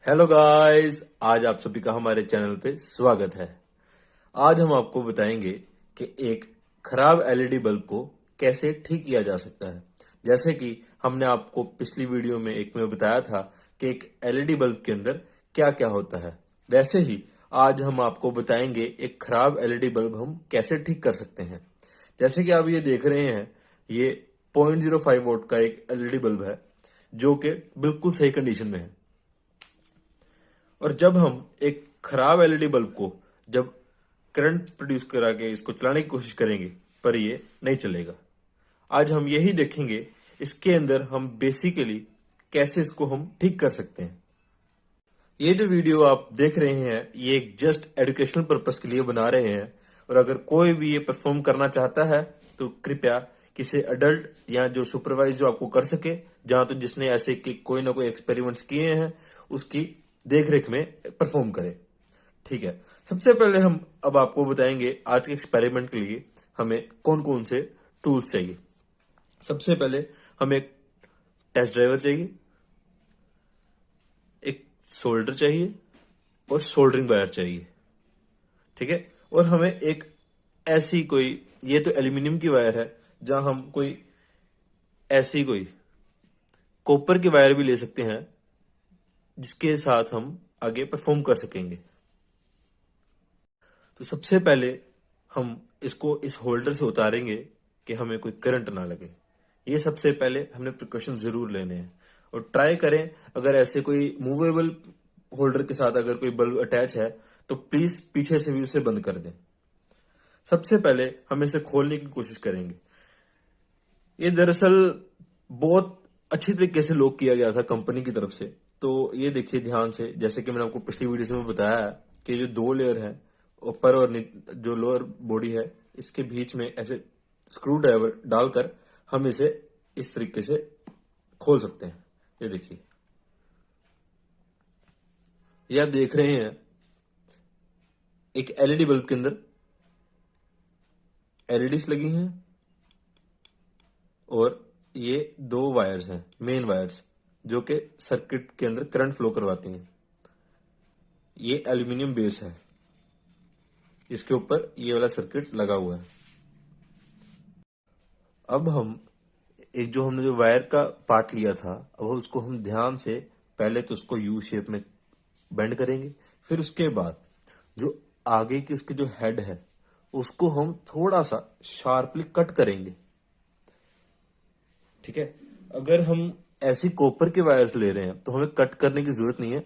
Hello guys, आज आप सभी का हमारे चैनल पे स्वागत है। आज हम आपको बताएंगे कि एक खराब एलईडी बल्ब को कैसे ठीक किया जा सकता है। जैसे कि हमने आपको पिछली वीडियो में एक में बताया था कि एक एलईडी बल्ब के अंदर क्या क्या होता है, वैसे ही आज हम आपको बताएंगे एक खराब एलईडी बल्ब हम कैसे ठीक कर सकते हैं। जैसे कि आप ये देख रहे हैं, ये 0.05 वोल्ट का एक एलईडी बल्ब है जो कि बिल्कुल सही कंडीशन में है। और जब हम एक खराब एलईडी बल्ब को जब करंट प्रोड्यूस करा के इसको चलाने की कोशिश करेंगे पर ये नहीं चलेगा। आज हम यही देखेंगे इसके अंदर हम बेसिकली कैसे इसको हम ठीक कर सकते हैं। ये जो वीडियो आप देख रहे हैं ये एक जस्ट एजुकेशनल पर्पस के लिए बना रहे हैं, और अगर कोई भी ये परफॉर्म करना चाहता है तो कृपया किसी अडल्ट या जो सुपरवाइज जो आपको कर सके, जहां तो जिसने ऐसे के कोई ना कोई एक्सपेरिमेंट्स किए हैं उसकी देख रेख में परफॉर्म करे। ठीक है, सबसे पहले हम अब आपको बताएंगे आज के एक्सपेरिमेंट के लिए हमें कौन कौन से टूल्स चाहिए। सबसे पहले हमें एक टेस्ट ड्राइवर चाहिए, एक सोल्डर चाहिए और सोल्डरिंग वायर चाहिए। ठीक है, और हमें एक ऐसी कोई, ये तो एल्यूमिनियम की वायर है, जहां हम कोई ऐसी कोई कॉपर की वायर भी ले सकते हैं जिसके साथ हम आगे परफॉर्म कर सकेंगे। तो सबसे पहले हम इसको इस होल्डर से उतारेंगे कि हमें कोई करंट ना लगे। ये सबसे पहले हमने प्रिकॉशन जरूर लेने हैं, और ट्राई करें अगर ऐसे कोई मूवेबल होल्डर के साथ अगर कोई बल्ब अटैच है तो प्लीज पीछे से भी उसे बंद कर दें। सबसे पहले हम इसे खोलने की कोशिश करेंगे। ये दरअसल बहुत अच्छी तरीके से लॉक किया गया था कंपनी की तरफ से। तो ये देखिए ध्यान से, जैसे कि मैंने आपको पिछली वीडियो में बताया है कि जो दो लेयर है ऊपर और जो लोअर बॉडी है, इसके बीच में ऐसे स्क्रू ड्राइवर डालकर हम इसे इस तरीके से खोल सकते हैं। ये देखिए, ये आप देख रहे हैं एक एलईडी बल्ब के अंदर एलईडीज लगी हैं, और ये दो वायर्स हैं, मेन वायर्स, जो कि सर्किट के अंदर करंट फ्लो करवाती हैं। ये एल्यूमिनियम बेस है, इसके ऊपर ये वाला सर्किट लगा हुआ है। अब हम एक जो हमने जो वायर का पार्ट लिया था, अब उसको हम ध्यान से पहले तो उसको यू शेप में बेंड करेंगे, फिर उसके बाद जो आगे की उसकी जो हेड है उसको हम थोड़ा सा शार्पली कट करेंगे। ठीक है, अगर हम ऐसी कॉपर के वायर्स ले रहे हैं तो हमें कट करने की जरूरत नहीं है,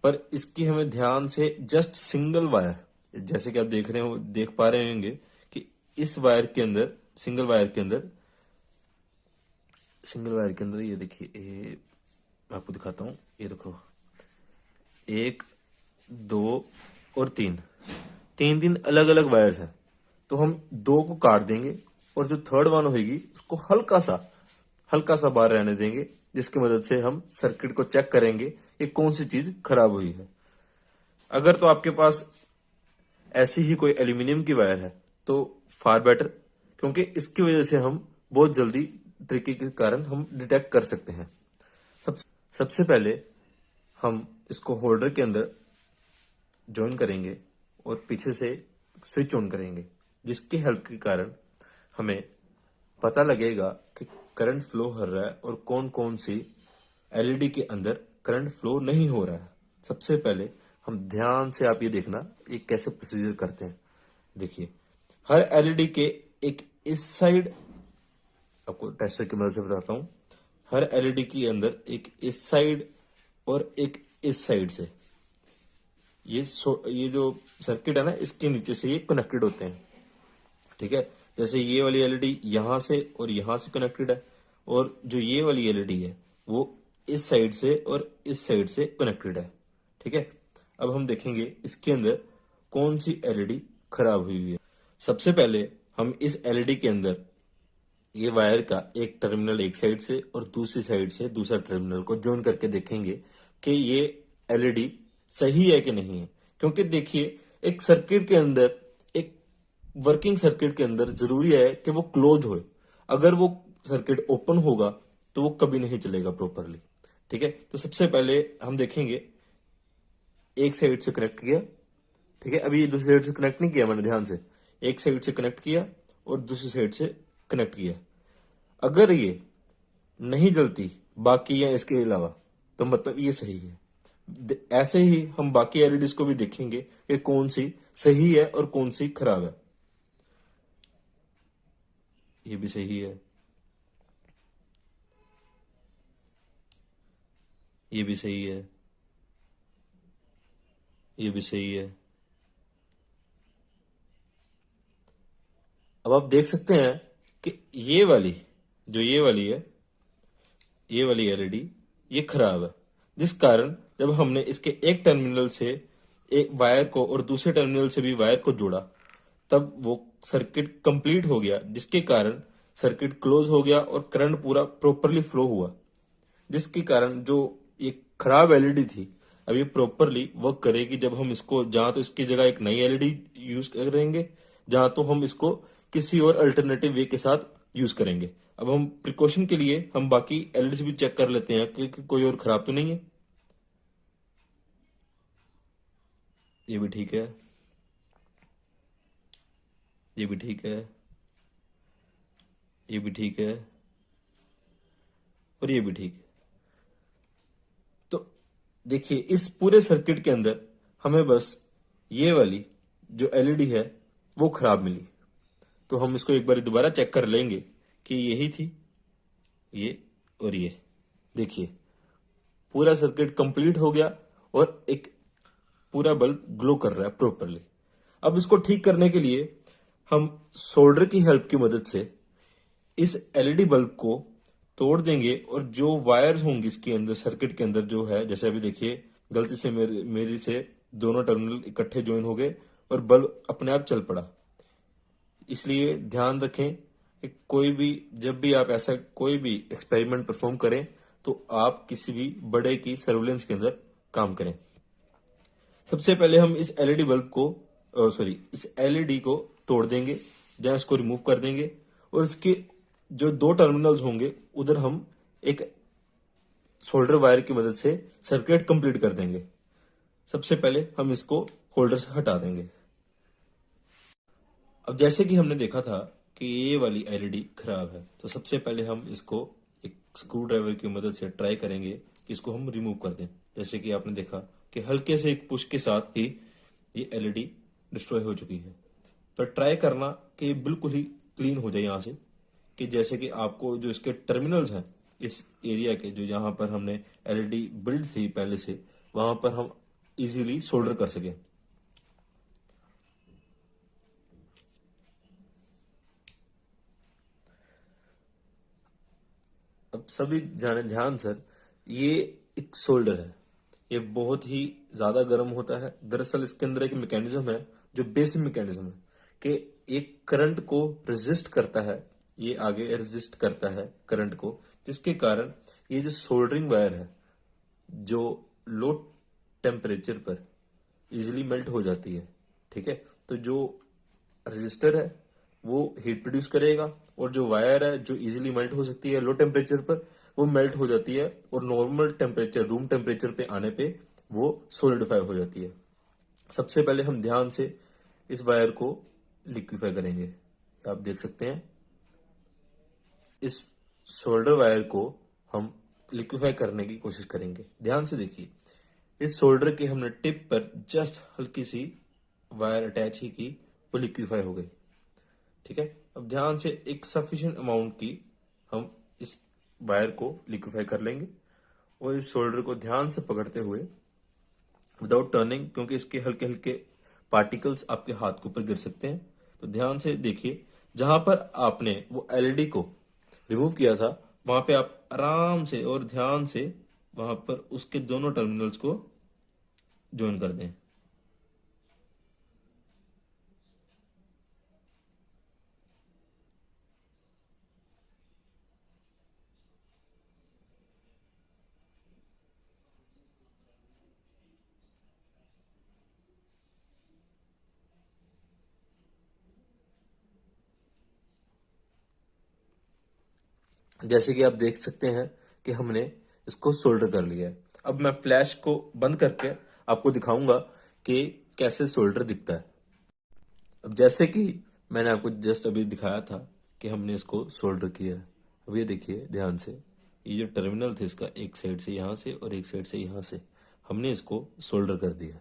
पर इसकी हमें ध्यान से जस्ट सिंगल वायर, जैसे कि आप देख रहे हो, देख पा रहे होंगे कि इस वायर के अंदर, सिंगल वायर के अंदर ये देखिए, ये मैं आपको दिखाता हूं, ये देखो, एक, दो और तीन, तीन अलग अलग वायर्स हैं। तो हम दो को काट देंगे और जो थर्ड वन होगी उसको हल्का सा बाहर रहने देंगे, जिसकी मदद से हम सर्किट को चेक करेंगे कि कौन सी चीज खराब हुई है। अगर तो आपके पास ऐसी ही कोई एल्यूमिनियम की वायर है तो फार बेटर, क्योंकि इसकी वजह से हम बहुत जल्दी तरीके के कारण हम डिटेक्ट कर सकते हैं। सबसे पहले हम इसको होल्डर के अंदर ज्वाइन करेंगे और पीछे से स्विच ऑन करेंगे, जिसकी हेल्प के कारण हमें पता लगेगा कि करंट फ्लो हो रहा है और कौन कौन सी एलईडी के अंदर करंट फ्लो नहीं हो रहा है। सबसे पहले हम ध्यान से, आप ये देखना ये कैसे प्रोसीजर करते हैं। देखिए, हर एलईडी के एक इस साइड, आपको टेस्टर की मदद से बताता हूं, हर एलईडी के अंदर एक इस साइड और एक इस साइड से ये जो सर्किट है ना, इसके नीचे से ये कनेक्टेड होते हैं। ठीक है, जैसे ये वाली एलईडी यहां से और यहां से कनेक्टेड है, और जो ये वाली एलईडी है वो इस साइड से और इस साइड से कनेक्टेड है। ठीक है, अब हम देखेंगे इसके अंदर कौन सी एलईडी खराब हुई है। सबसे पहले हम इस एलईडी के अंदर ये वायर का एक टर्मिनल एक साइड से और दूसरी साइड से दूसरा टर्मिनल को ज्वाइन करके देखेंगे कि ये एलईडी सही है कि नहीं है। क्योंकि देखिए, एक सर्किट के अंदर, एक वर्किंग सर्किट के अंदर जरूरी है कि वो क्लोज हो। अगर वो सर्किट ओपन होगा तो वो कभी नहीं चलेगा प्रॉपरली। ठीक है, तो सबसे पहले हम देखेंगे एक साइड से कनेक्ट किया, ठीक है। अभी ये दूसरी साइड से कनेक्ट नहीं किया मैंने, ध्यान से, एक साइड से कनेक्ट किया और दूसरी साइड से कनेक्ट किया। अगर ये नहीं जलती बाकी या इसके अलावा, तो मतलब ये सही है। ऐसे ही हम बाकी एलईडीज को भी देखेंगे कि कौन सी सही है और कौन सी खराब है। ये भी सही है, ये भी सही है, ये भी सही है। अब आप देख सकते हैं कि ये वाली, जो ये वाली एलईडी ये खराब है, जिस कारण जब हमने इसके एक टर्मिनल से एक वायर को और दूसरे टर्मिनल से भी वायर को जोड़ा, तब वो सर्किट कंप्लीट हो गया, जिसके कारण सर्किट क्लोज हो गया और करंट पूरा प्रॉपरली फ्लो हुआ, जिसके कारण जो ये खराब एलईडी थी अब ये प्रॉपरली वर्क करेगी। जब हम इसको, जहां तो इसकी जगह एक नई एलईडी यूज करेंगे, जहां तो हम इसको किसी और अल्टरनेटिव वे के साथ यूज करेंगे। अब हम प्रिकॉशन के लिए हम बाकी एलईडी भी चेक कर लेते हैं कि कोई और खराब तो नहीं है। ये भी ठीक है, ये भी ठीक है, ये भी ठीक है और ये भी ठीक है। तो देखिए इस पूरे सर्किट के अंदर हमें बस ये वाली जो एलईडी है वो खराब मिली। तो हम इसको एक बार दोबारा चेक कर लेंगे कि यही थी, ये और ये। देखिए पूरा सर्किट कंप्लीट हो गया और एक पूरा बल्ब ग्लो कर रहा है प्रॉपरली। अब इसको ठीक करने के लिए हम सोल्डर की हेल्प की मदद से इस एलईडी बल्ब को तोड़ देंगे और जो वायर्स होंगी इसके अंदर, सर्किट के अंदर जो है, जैसे अभी देखिए गलती से मेरी से दोनों टर्मिनल इकट्ठे ज्वाइन हो गए और बल्ब अपने आप चल पड़ा। इसलिए ध्यान रखें कि कोई भी, जब भी आप ऐसा कोई भी एक्सपेरिमेंट परफॉर्म करें तो आप किसी भी बड़े की सर्विलेंस के अंदर काम करें। सबसे पहले हम इस एलईडी बल्ब को इस एलईडी को तोड़ देंगे, जहां इसको रिमूव कर देंगे और इसके जो दो टर्मिनल्स होंगे उधर हम एक सोल्डर वायर की मदद से सर्किट कंप्लीट कर देंगे। सबसे पहले हम इसको होल्डर से हटा देंगे। अब जैसे कि हमने देखा था कि ये वाली एलईडी खराब है, तो सबसे पहले हम इसको एक स्क्रू ड्राइवर की मदद से ट्राई करेंगे कि इसको हम रिमूव कर दें। जैसे कि आपने देखा कि हल्के से एक पुश के साथ ही ये एलईडी डिस्ट्रॉय हो चुकी है। पर ट्राई करना कि ये बिल्कुल ही क्लीन हो जाए यहाँ से, कि जैसे कि आपको जो इसके टर्मिनल्स हैं इस एरिया के, जो यहाँ पर हमने एलईडी बिल्ड थी पहले से, वहां पर हम इजीली सोल्डर कर सकें। अब सभी जाने ध्यान सर, ये एक सोल्डर है, ये बहुत ही ज्यादा गर्म होता है। दरअसल इसके अंदर एक मैकेनिज्म है जो बेसिक मैकेनिज्म है कि एक करंट को रेजिस्ट करता है, ये आगे रेजिस्ट करता है करंट को, जिसके कारण ये जो सोल्डरिंग वायर है जो लो टेम्परेचर पर इजीली मेल्ट हो जाती है, ठीक है। तो जो रजिस्टर है वो हीट प्रोड्यूस करेगा और जो वायर है जो इजीली मेल्ट हो सकती है लो टेम्परेचर पर, वो मेल्ट हो जाती है और नॉर्मल टेम्परेचर, रूम टेम्परेचर पे आने पे वो सोलिडिफाई हो जाती है। सबसे पहले हम ध्यान से इस वायर को लिक्विफाई करेंगे। आप देख सकते हैं इस सोल्डर वायर को हम लिक्विफाई करने की कोशिश करेंगे। ध्यान से देखिए, इस सोल्डर के हमने टिप पर जस्ट हल्की सी वायर अटैच ही की, वो लिक्विफाई हो गई, ठीक है। अब ध्यान से एक सफिशिएंट अमाउंट की हम इस वायर को लिक्विफाई कर लेंगे और इस सोल्डर को ध्यान से पकड़ते हुए विदाउट टर्निंग, क्योंकि इसके हल्के हल्के पार्टिकल्स आपके हाथ के ऊपर गिर सकते हैं, तो ध्यान से देखिए। जहां पर आपने वो एलईडी को रिमूव किया था वहां पे आप आराम से और ध्यान से वहां पर उसके दोनों टर्मिनल्स को ज्वाइन कर दें। जैसे कि आप देख सकते हैं कि हमने इसको सोल्डर कर लिया है। अब मैं फ्लैश को बंद करके आपको दिखाऊंगा कि कैसे सोल्डर दिखता है। अब जैसे कि मैंने आपको जस्ट अभी दिखाया था कि हमने इसको सोल्डर किया है। अब ये देखिए ध्यान से, ये जो टर्मिनल थे इसका, एक साइड से यहाँ से और एक साइड से यहाँ से, हमने इसको सोल्डर कर दिया।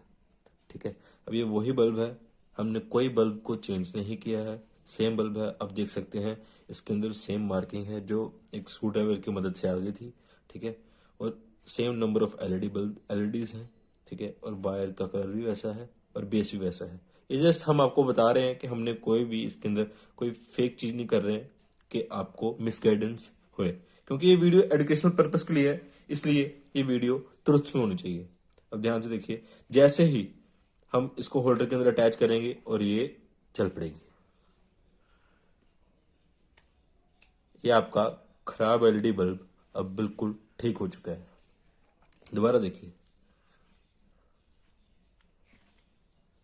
ठीक है, अब ये वही बल्ब है, हमने कोई बल्ब को चेंज नहीं किया है, सेम बल्ब है। अब देख सकते हैं इसके अंदर सेम मार्किंग है जो एक स्क्रू ड्राइवर की मदद से आ गई थी। ठीक है, और same number of LED bulb LEDs हैं। ठीक है, और वायर का कलर भी वैसा है और बेस भी वैसा है। ये जस्ट हम आपको बता रहे हैं कि हमने कोई भी इसके अंदर कोई फेक चीज नहीं कर रहे हैं कि आपको मिसगाइडेंस होए, क्योंकि ये वीडियो एजुकेशनल पर्पस के लिए है, इसलिए ये वीडियो तुरंत में होनी चाहिए। अब ध्यान से देखिए, जैसे ही हम इसको होल्डर के अंदर अटैच करेंगे और ये चल पड़ेगी। ये आपका खराब एलईडी बल्ब अब बिल्कुल ठीक हो चुका है। दोबारा देखिए,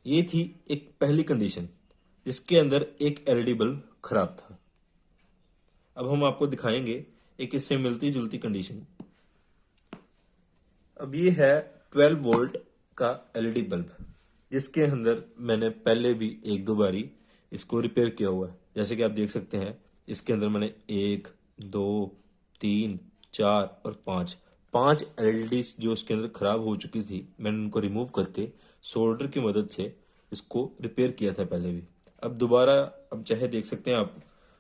ये थी एक पहली कंडीशन जिसके अंदर एक एलईडी बल्ब खराब था। अब हम आपको दिखाएंगे एक इससे मिलती जुलती कंडीशन। अब ये है 12 वोल्ट का एलईडी बल्ब, जिसके अंदर मैंने पहले भी एक दो बारी इसको रिपेयर किया हुआ है। जैसे कि आप देख सकते हैं इसके अंदर मैंने 1 2 3 4 और 5 एलईडी जो इसके अंदर खराब हो चुकी थी, मैंने उनको रिमूव करके सोल्डर की मदद से इसको रिपेयर किया था पहले भी। अब दोबारा, अब चाहे देख सकते हैं आप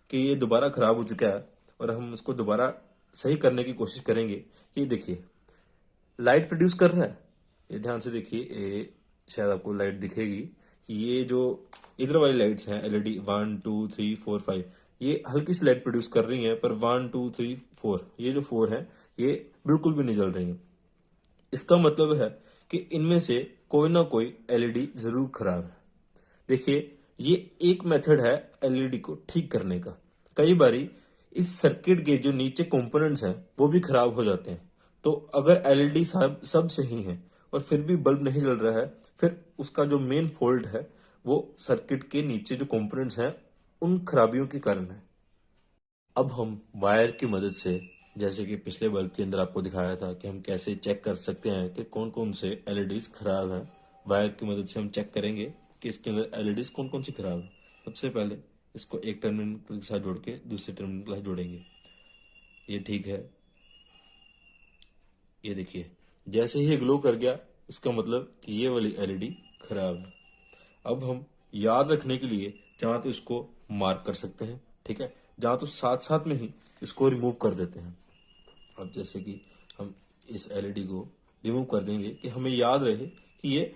कि ये दोबारा खराब हो चुका है और हम उसको दोबारा सही करने की कोशिश करेंगे। कि देखिए लाइट प्रोड्यूस कर रहा है, ये ध्यान से देखिए, ये शायद आपको लाइट दिखेगी कि ये जो इधर वाली लाइट्स हैं एलईडी 1 2 3 4 5, ये हल्की सी लाइट प्रोड्यूस कर रही हैं, पर 1 2 3 4, ये जो 4 है ये बिल्कुल भी नहीं जल रही हैं। इसका मतलब है कि इनमें से कोई ना कोई एलईडी जरूर खराब है। देखिए, ये एक मेथड है एलईडी को ठीक करने का। कई बारी इस सर्किट के जो नीचे कंपोनेंट्स हैं वो भी खराब हो जाते हैं। तो अगर एलईडी सब सही है और फिर भी बल्ब नहीं जल रहा है, फिर उसका जो मेन फॉल्ट है वो सर्किट के नीचे जो कंपोनेंट्स हैं उन खराबियों के कारण है। अब हम वायर की मदद से, जैसे कि पिछले बल्ब के अंदर आपको दिखाया था कि हम कैसे चेक कर सकते हैं कि कौन कौन से एलईडीज खराब हैं, वायर की मदद से हम चेक करेंगे कि इसके अंदर एलईडीज कौन कौन सी खराब है। सबसे पहले इसको एक टर्मिनल के साथ जोड़ के दूसरे टर्मिनल के साथ जोड़ेंगे। ये ठीक है, ये देखिए जैसे ही ग्लो कर गया, इसका मतलब कि ये वाली एलईडी खराब है। अब हम याद रखने के लिए चाहे तो इसको मार्क कर सकते हैं, ठीक है, जहाँ तो साथ साथ में ही इसको रिमूव कर देते हैं। अब जैसे कि हम इस एलईडी को रिमूव कर देंगे कि हमें याद रहे कि ये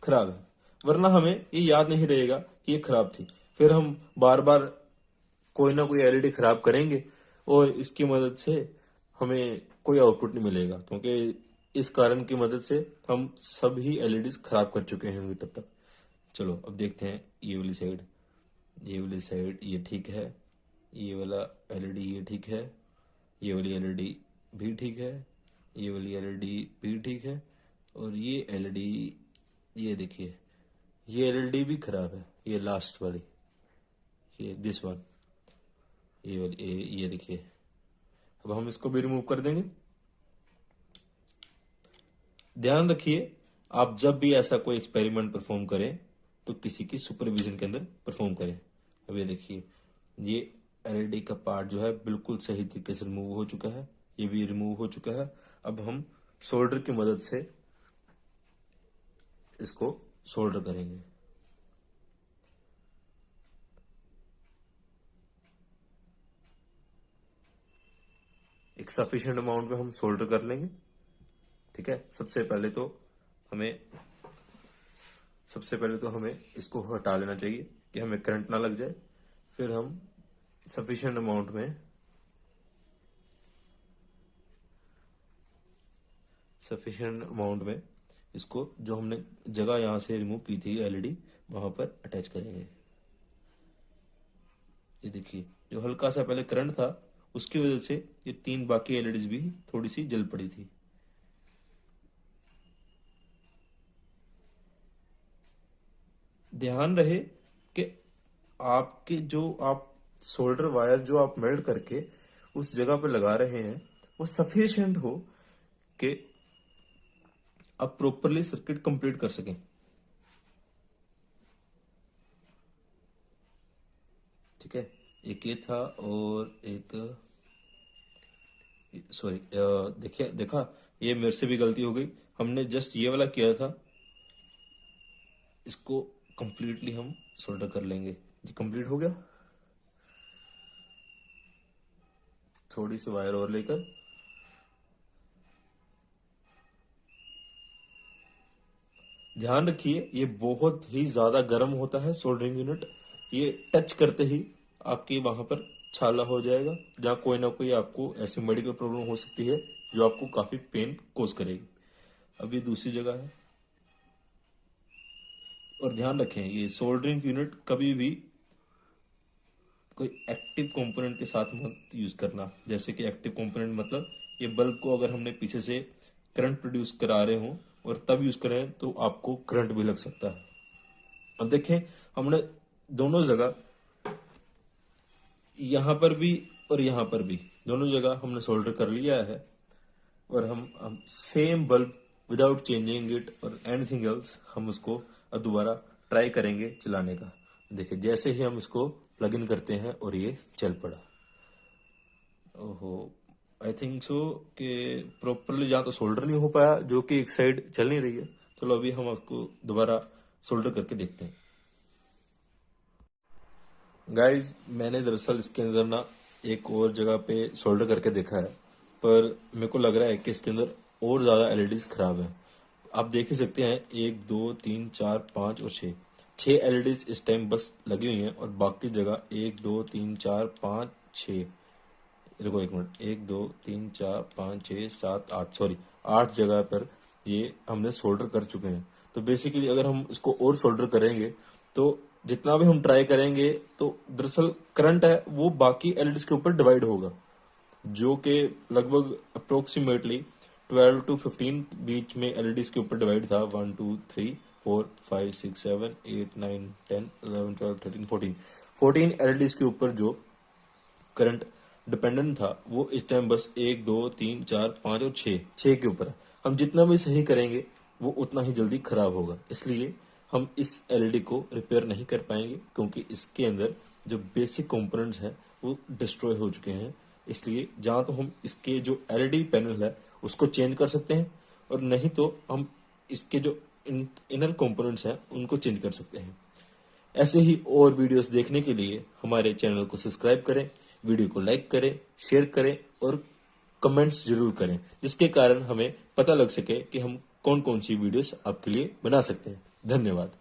खराब है, वरना हमें ये याद नहीं रहेगा कि ये खराब थी। फिर हम बार बार कोई ना कोई एलईडी खराब करेंगे और इसकी मदद से हमें कोई आउटपुट नहीं मिलेगा, क्योंकि इस कारण की मदद से हम सभी एलईडीज खराब कर चुके होंगे तब तक। चलो अब देखते हैं ये वाली साइड, ये वाली साइड ये ठीक है, ये वाला एलईडी ये ठीक है, ये वाली एलईडी भी ठीक है, ये वाली एलईडी भी ठीक है, और ये एलईडी, ये देखिए ये एलईडी भी खराब है, ये लास्ट वाली, ये दिस वन, ये वाली ये देखिए। अब हम इसको भी रिमूव कर देंगे। ध्यान रखिए, आप जब भी ऐसा कोई एक्सपेरिमेंट परफॉर्म करें तो किसी की सुपरविजन के अंदर परफॉर्म करें। अब ये देखिए, ये एलईडी का पार्ट जो है बिल्कुल सही तरीके से रिमूव हो चुका है, ये भी रिमूव हो चुका है। अब हम सोल्डर की मदद से इसको सोल्डर करेंगे। एक सफिशिएंट अमाउंट में हम सोल्डर कर लेंगे। ठीक है, सबसे पहले तो हमें इसको हटा लेना चाहिए कि हमें करंट ना लग जाए। फिर हम सफिशिएंट अमाउंट में इसको, जो हमने जगह यहां से रिमूव की थी एलईडी, वहां पर अटैच करेंगे। ये देखिए, जो हल्का सा पहले करंट था उसकी वजह से ये 3 बाकी एलईडीज भी थोड़ी सी जल पड़ी थी। ध्यान रहे कि आपके जो आप सोल्डर वायर जो आप मेल्ट करके उस जगह पर लगा रहे हैं वो सफिशिएंट हो कि आप प्रॉपरली सर्किट कंप्लीट कर सकें। ठीक है, एक ये था और एक सॉरी, देखिए देखा, ये मेरे से भी गलती हो गई। हमने जस्ट ये वाला किया था, इसको कंप्लीटली हम सोल्डर कर लेंगे। ये कंप्लीट हो गया। थोड़ी सी वायर और लेकर ध्यान रखिए, ये बहुत ही ज्यादा गर्म होता है सोल्डरिंग यूनिट। ये टच करते ही आपके वहां पर छाला हो जाएगा, जहाँ कोई ना कोई आपको ऐसी मेडिकल प्रॉब्लम हो सकती है जो आपको काफी पेन कोज करेगी। अब ये दूसरी जगह है। और ध्यान रखें, ये सोल्डरिंग यूनिट कभी भी कोई एक्टिव कंपोनेंट के साथ मत यूज करना। जैसे कि एक्टिव कंपोनेंट मतलब ये बल्ब को अगर हमने पीछे से करंट प्रोड्यूस करा रहे हो और तब यूज करें तो आपको करंट भी लग सकता है। अब देखें, हमने दोनों जगह, यहां पर भी और यहां पर भी, दोनों जगह हमने सोल्डर कर लिया है। और हम same bulb without changing it और एनीथिंग एल्स हम उसको अब दोबारा ट्राई करेंगे चलाने का। देखिए, जैसे ही हम इसको प्लग इन करते हैं और ये चल पड़ा। ओहो, आई थिंक सो कि प्रॉपरली जहाँ तो सोल्डर नहीं हो पाया, जो कि एक साइड चल नहीं रही है। चलो अभी हम उसको दोबारा सोल्डर करके देखते हैं। गाइज, मैंने दरअसल इसके अंदर ना एक और जगह पे सोल्डर करके देखा है, पर मेरे को लग रहा है कि इसके अंदर और ज़्यादा एलईडीज खराब है। आप देख ही सकते हैं, 1 2 3 4 5 और 6, 6 एलईडीज इस टाइम बस लगी हुई हैं और बाकी जगह 1 2 3 4 5 6, देखो एक मिनट, 1 2 3 4 5 6 7 8, सॉरी 8 जगह पर ये हमने सोल्डर कर चुके हैं। तो बेसिकली अगर हम इसको और सोल्डर करेंगे तो जितना भी हम ट्राई करेंगे तो दरअसल करंट है वो बाकी एलईडीज के ऊपर डिवाइड होगा, जो कि लगभग अप्रोक्सीमेटली 12 to 15 बीच में एलईडीज के ऊपर डिवाइड था। 1 2 3 4 5 6 7 8 9 10 11 12 13 14, 14 एलईडीज के ऊपर जो करंट डिपेंडेंट था वो इस टाइम बस 1 2 3 4 5 और 6 के ऊपर है। हम जितना भी सही करेंगे वो उतना ही जल्दी खराब होगा, इसलिए हम इस एलईडी को रिपेयर नहीं कर पाएंगे, क्योंकि इसके अंदर जो बेसिक कंपोनेंट्स हैं वो डिस्ट्रॉय हो चुके हैं। इसलिए जहाँ तो हम इसके जो एलईडी पैनल है उसको चेंज कर सकते हैं, और नहीं तो हम इसके जो इनर कंपोनेंट्स हैं उनको चेंज कर सकते हैं। ऐसे ही और वीडियोस देखने के लिए हमारे चैनल को सब्सक्राइब करें, वीडियो को लाइक करें, शेयर करें और कमेंट्स जरूर करें, जिसके कारण हमें पता लग सके कि हम कौन कौन सी वीडियोस आपके लिए बना सकते हैं। धन्यवाद।